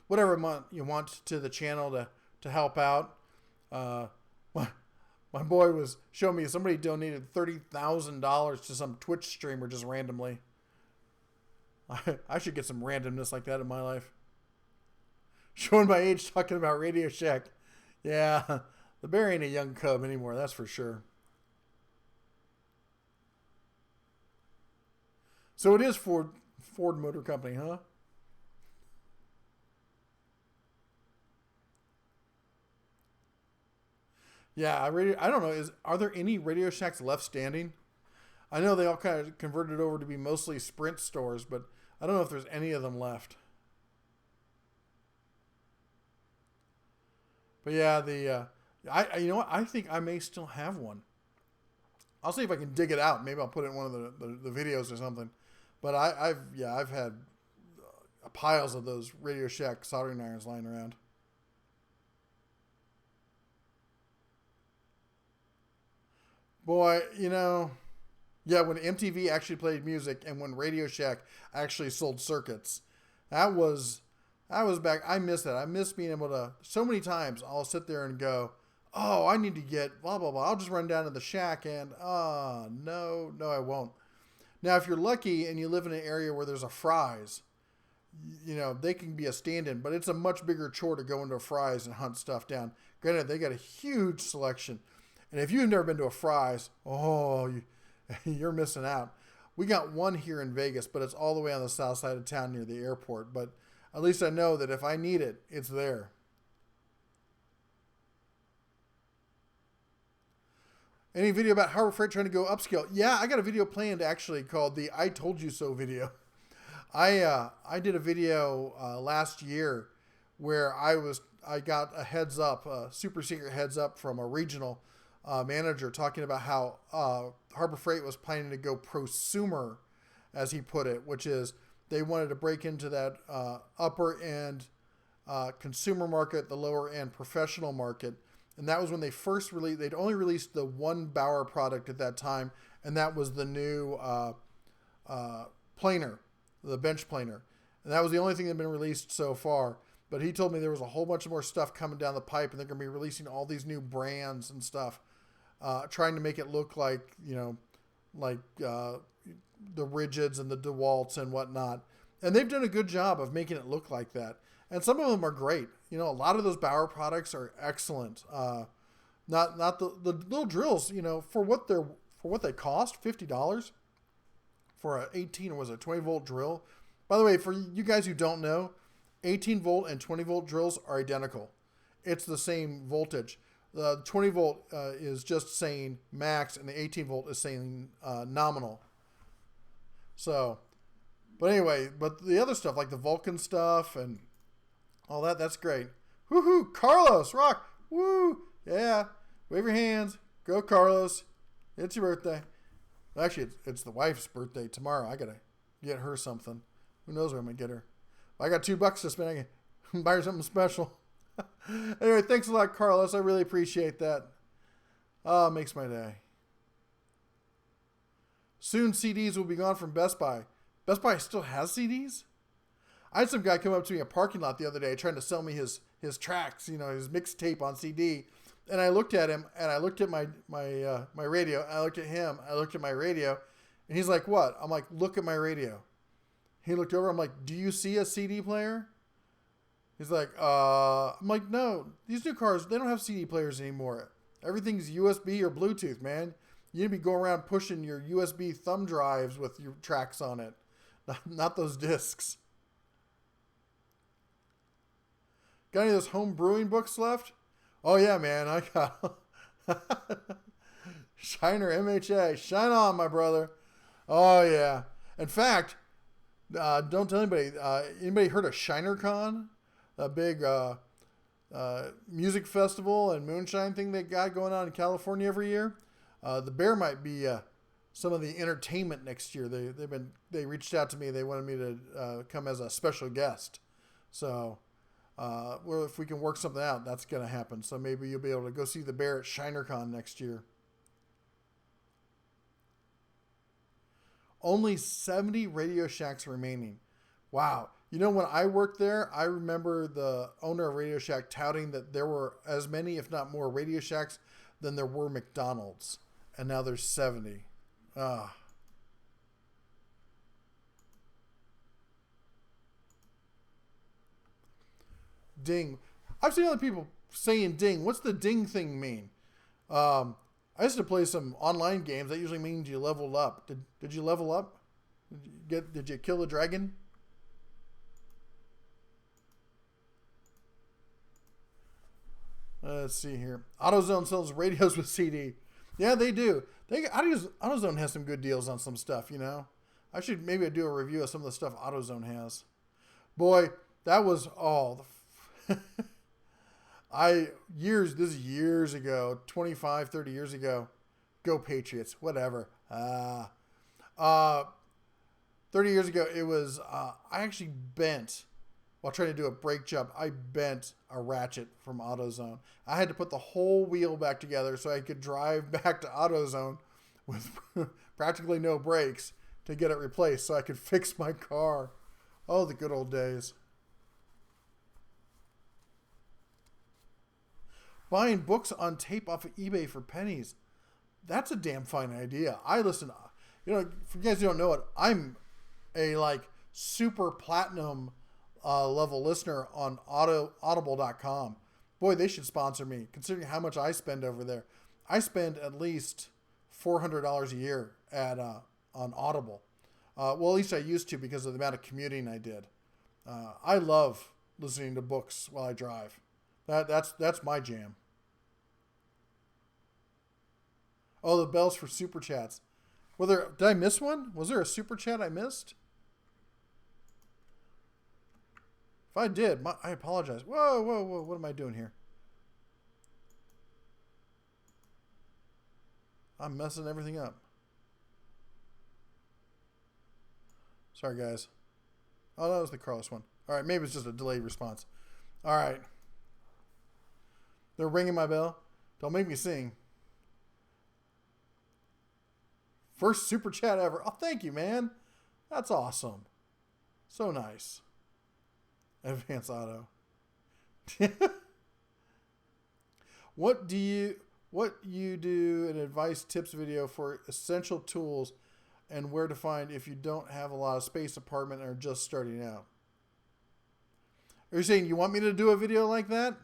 whatever amount you want to the channel to help out. My boy was showing me somebody donated $30,000 to some Twitch streamer just randomly. I should get some randomness like that in my life. Showing my age talking about RadioShack. Yeah, the bear ain't a young cub anymore, that's for sure. So it is Ford Motor Company, huh? Yeah, I don't know. Are there any Radio Shacks left standing? I know they all kind of converted over to be mostly Sprint stores, but I don't know if there's any of them left. But yeah, you know what? I think I may still have one. I'll see if I can dig it out. Maybe I'll put it in one of the videos or something. But I've had piles of those Radio Shack soldering irons lying around. Boy, you know, yeah, when MTV actually played music and when Radio Shack actually sold circuits, that was back. I miss that. I miss being able to, so many times I'll sit there and go, oh, I need to get blah, blah, blah. I'll just run down to the shack and, no, I won't. Now, if you're lucky and you live in an area where there's a Fry's, you know, they can be a stand-in, but it's a much bigger chore to go into a Fry's and hunt stuff down. Granted, they got a huge selection. And if you've never been to a Fry's, you're missing out. We got one here in Vegas, but it's all the way on the south side of town near the airport. But at least I know that if I need it, it's there. Any video about Harbor Freight trying to go upscale? Yeah, I got a video planned actually called the I Told You So video. I did a video last year where I got a heads up, a super secret heads up from a regional manager talking about how Harbor Freight was planning to go prosumer, as he put it, which is they wanted to break into that upper end consumer market, the lower end professional market. And that was when they first released, they'd only released the one DaBEAR product at that time, and that was the new planer, the bench planer. And that was the only thing that had been released so far. But he told me there was a whole bunch more stuff coming down the pipe, and they're going to be releasing all these new brands and stuff, trying to make it look like, you know, like the Rigids and the DeWalt's and whatnot. And they've done a good job of making it look like that. And some of them are great. You know, a lot of those DaBEAR products are excellent. Not the little drills, you know, for what they cost, $50 for a 18 or was it a 20 volt drill. By the way, for you guys who don't know, 18 volt and 20 volt drills are identical. It's the same voltage. The 20 volt is just saying max, and the 18 volt is saying nominal. So, but anyway, but the other stuff like the Vulcan stuff and all that, that's great. Woohoo! Carlos, rock! Woo! Yeah. Wave your hands. Go, Carlos. It's your birthday. Actually, it's the wife's birthday tomorrow. I got to get her something. Who knows what I'm going to get her. If I got $2 to spend, I can buy her something special. Anyway, thanks a lot, Carlos. I really appreciate that. Oh, it makes my day. Soon CDs will be gone from Best Buy. Best Buy still has CDs? I had some guy come up to me in a parking lot the other day trying to sell me his tracks, his mixtape on CD. And I looked at him, and I looked at my radio. I looked at him. I looked at my radio. And he's like, what? I'm like, look at my radio. He looked over. I'm like, do you see a CD player? He's like, I'm like, no. These new cars, they don't have CD players anymore. Everything's USB or Bluetooth, man. You need to be going around pushing your USB thumb drives with your tracks on it. Not those discs. Got any of those home brewing books left? Oh, yeah, man. I got Shiner MHA. Shine on, my brother. Oh, yeah. In fact, don't tell anybody. Anybody heard of ShinerCon? A big music festival and moonshine thing they got going on in California every year. The Bear might be some of the entertainment next year. They reached out to me. They wanted me to come as a special guest. So, well, if we can work something out, that's going to happen. So maybe you'll be able to go see the Bear at ShinerCon next year. Only 70 Radio Shacks remaining. Wow. When I worked there, I remember the owner of Radio Shack touting that there were as many, if not more, Radio Shacks than there were McDonald's. And now there's 70. Ding. I've seen other people saying ding. What's the ding thing mean? I used to play some online games. That usually means you leveled up. Did you level up? Did you kill a dragon? Let's see here. AutoZone sells radios with CD. Yeah, they do. AutoZone has some good deals on some stuff, I should maybe do a review of some of the stuff AutoZone has. Boy, that was all. This is years ago, 25, 30 years ago. Go Patriots, whatever. 30 years ago, it was, I actually bent, while trying to do a brake jump, I bent a ratchet from AutoZone. I had to put the whole wheel back together so I could drive back to AutoZone with practically no brakes to get it replaced so I could fix my car. Oh, the good old days. Buying books on tape off of eBay for pennies. That's a damn fine idea. I listen, for you guys who don't know it, I'm a super platinum level listener on audible.com. Boy, they should sponsor me, considering how much I spend over there. I spend at least $400 a year on Audible. Well, at least I used to because of the amount of commuting I did. I love listening to books while I drive. That's my jam. Oh, the bells for super chats. Did I miss one? Was there a super chat I missed? If I did, I apologize. Whoa. What am I doing here? I'm messing everything up. Sorry, guys. Oh, that was the Carlos one. All right, maybe it's just a delayed response. All right. They're ringing my bell. Don't make me sing. First super chat ever. Oh, thank you, man. That's awesome. So nice. Advance Auto. What you do an advice tips video for essential tools and where to find if you don't have a lot of space, apartment, or just starting out? Are you saying you want me to do a video like that?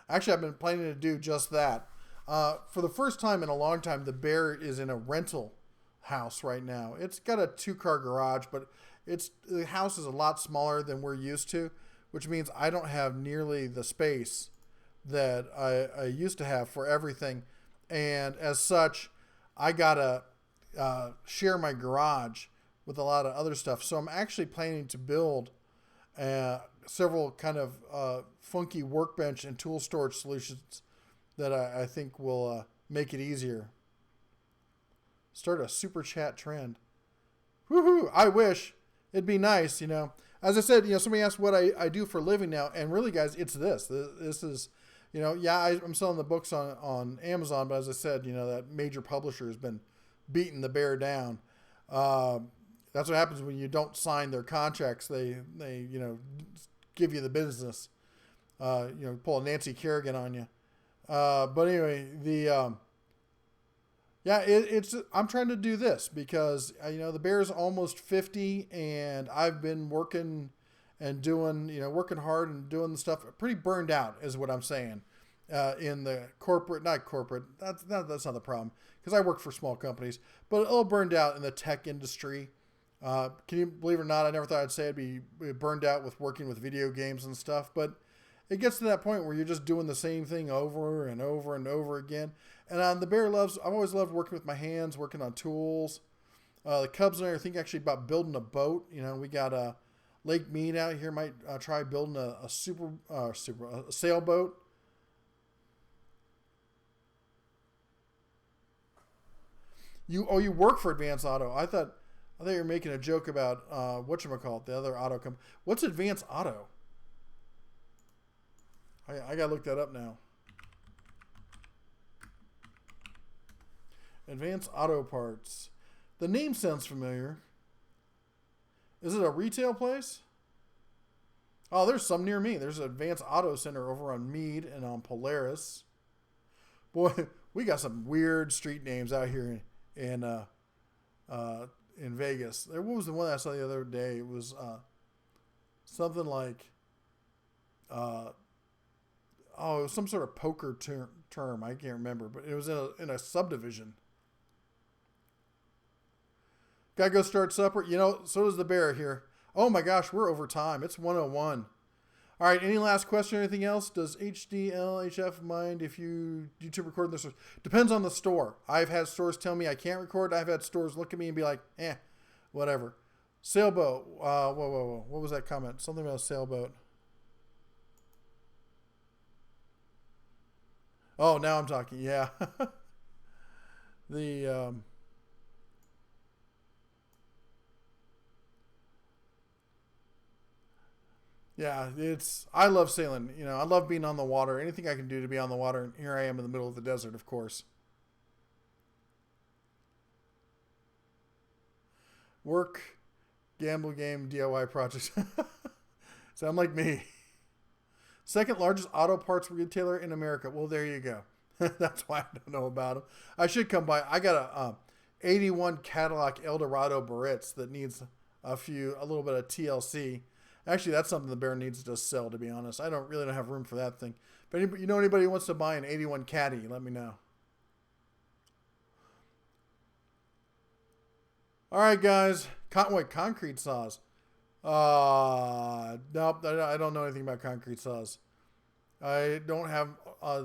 Actually, I've been planning to do just that. For the first time in a long time, the Bear is in a rental house right now. It's got a 2-car garage, but the house is a lot smaller than we're used to, which means I don't have nearly the space that I used to have for everything. And as such, I gotta share my garage with a lot of other stuff. So I'm actually planning to build several kind of funky workbench and tool storage solutions that I think will make it easier. Start a super chat trend. Woohoo! I wish. It'd be nice, As I said, somebody asked what I do for a living now, and really, guys, it's this. This is, I'm selling the books on Amazon, but as I said, that major publisher has been beating the Bear down. That's what happens when you don't sign their contracts. They give you the business. Pull a Nancy Kerrigan on you. But anyway, I'm trying to do this because, the bear's almost 50 and I've been working and doing, working hard and doing the stuff. Pretty burned out is what I'm saying. In the not corporate, that's not the problem because I work for small companies, but a little burned out in the tech industry. Can you believe it or not? I never thought I'd say I'd be burned out with working with video games and stuff, but it gets to that point where you're just doing the same thing over and over and over again. And the bear I've always loved working with my hands, working on tools. The Cubs and I are thinking actually about building a boat. We got a Lake Mead out here. Might try building a sailboat. You work for Advance Auto. I thought you were making a joke about whatchamacallit, the other auto company. What's Advance Auto? I gotta look that up now. Advance Auto Parts. The name sounds familiar. Is it a retail place? Oh, there's some near me. There's an Advance Auto Center over on Mead and on Polaris. Boy, we got some weird street names out here in Vegas. What was the one I saw the other day? It was something like it was some sort of poker term. I can't remember, but it was in a subdivision. Gotta go start supper. So does the bear here. Oh my gosh, we're over time. It's 1:01. All right, any last question or anything else? Does HDLHF mind if you YouTube record this? Depends on the store. I've had stores tell me I can't record. I've had stores look at me and be like, whatever. Sailboat. Whoa. What was that comment? Something about a sailboat. Oh, now I'm talking. Yeah. I love sailing. I love being on the water. Anything I can do to be on the water. And here I am in the middle of the desert, of course. Work, gamble, game, DIY projects. Sound like me. Second largest auto parts retailer in America. Well, there you go. That's why I don't know about them. I should come by. I got a 81 Cadillac Eldorado Barrettes that needs a little bit of TLC. Actually, that's something the bear needs to sell, to be honest. I don't have room for that thing. But anybody who wants to buy an 81 Caddy, let me know. All right, guys. Concrete saws. Nope, I don't know anything about concrete saws. I don't have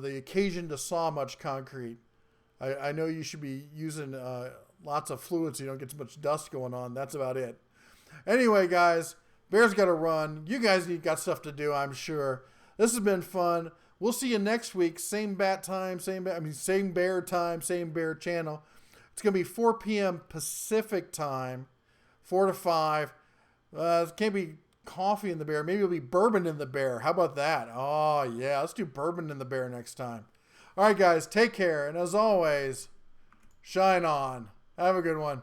the occasion to saw much concrete. I know you should be using lots of fluid so you don't get too much dust going on. That's about it. Anyway, guys, bear's got to run. You guys got stuff to do, I'm sure. This has been fun. We'll see you next week. Same bat time, same bear time, same bear channel. It's going to be 4 p.m. Pacific time, 4 to 5. It can't be coffee in the bear. Maybe it'll be bourbon in the bear. How about that? Oh, yeah. Let's do bourbon in the bear next time. All right, guys. Take care. And as always, shine on. Have a good one.